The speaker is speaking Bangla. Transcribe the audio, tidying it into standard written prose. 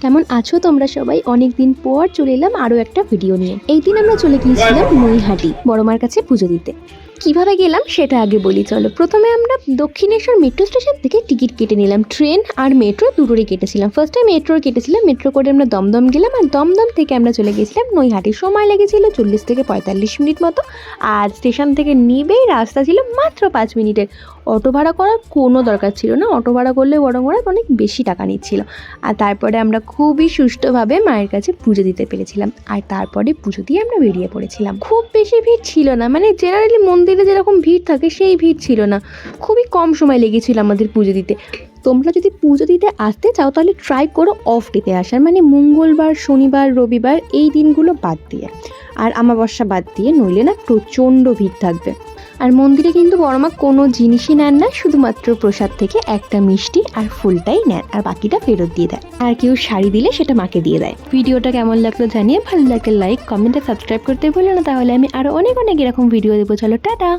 কেমন আছো তোমরা সবাই? অনেক দিন পর চলে এলাম আরও একটা ভিডিও নিয়ে। এই দিন আমরা চলে গিয়েছিলাম নৈহাটি বড়মার কাছে পুজো দিতে। কিভাবে গেলাম সেটা আগে বলি চলো। প্রথমে আমরা দক্ষিণেশ্বর মেট্রো স্টেশন থেকে টিকিট কেটে নিলাম। ট্রেন আর মেট্রো দুটোরই কেটেছিলাম। ফার্স্টে মেট্রোর কেটেছিলাম, মেট্রো করে আমরা দমদম গেলাম, আর দমদম থেকে আমরা চলে গেছিলাম নৈহাটি। সময় লেগেছিল 40 থেকে 45 মিনিট মতো। আর স্টেশন থেকে নেবেই রাস্তা ছিল মাত্র 5 মিনিটের। অটো ভাড়া করার কোনো দরকার ছিল না, অটো ভাড়া করলে বরং ওরা অনেক বেশি টাকা নিচ্ছিল। আর তারপরে আমরা খুবই সুষ্ঠুভাবে মায়ের কাছে পুজো দিতে পেরেছিলাম। আর তারপরে পুজো দিয়ে আমরা বেরিয়ে পড়েছিলাম। খুব বেশি ভিড় ছিল না, মানে জেনারেলি মন্দিরে যেরকম ভিড় থাকে সেই ভিড় ছিল না। খুবই কম সময় লেগেছিল আমাদের পুজো দিতে। তোমরা যদি পুজো দিতে আসতে চাও তাহলে ট্রাই করো অফ ডেতে আসার, মানে মঙ্গলবার, শনিবার, রবিবার এই দিনগুলো বাদ দিয়ে, আর আমাবস্যা বাদ দিয়ে, নইলে না প্রচণ্ড ভিড় থাকবে। আর মন্দিরে কিন্তু বড়মা কোনো জিনিসই নেন না, শুধুমাত্র প্রসাদ থেকে একটা মিষ্টি আর ফুলটাই নেন, আর বাকিটা ফেরত দিয়ে দেয়। আর কেউ শাড়ি দিলে সেটা মাকে দিয়ে দেয়। ভিডিওটা কেমন লাগলো জানিয়ে ভালো লাগলে লাইক, কমেন্ট আর সাবস্ক্রাইব করতে ভুলো না, তাহলে আমি আরও অনেক অনেক এরকম ভিডিও দেবো। চলো টাটা।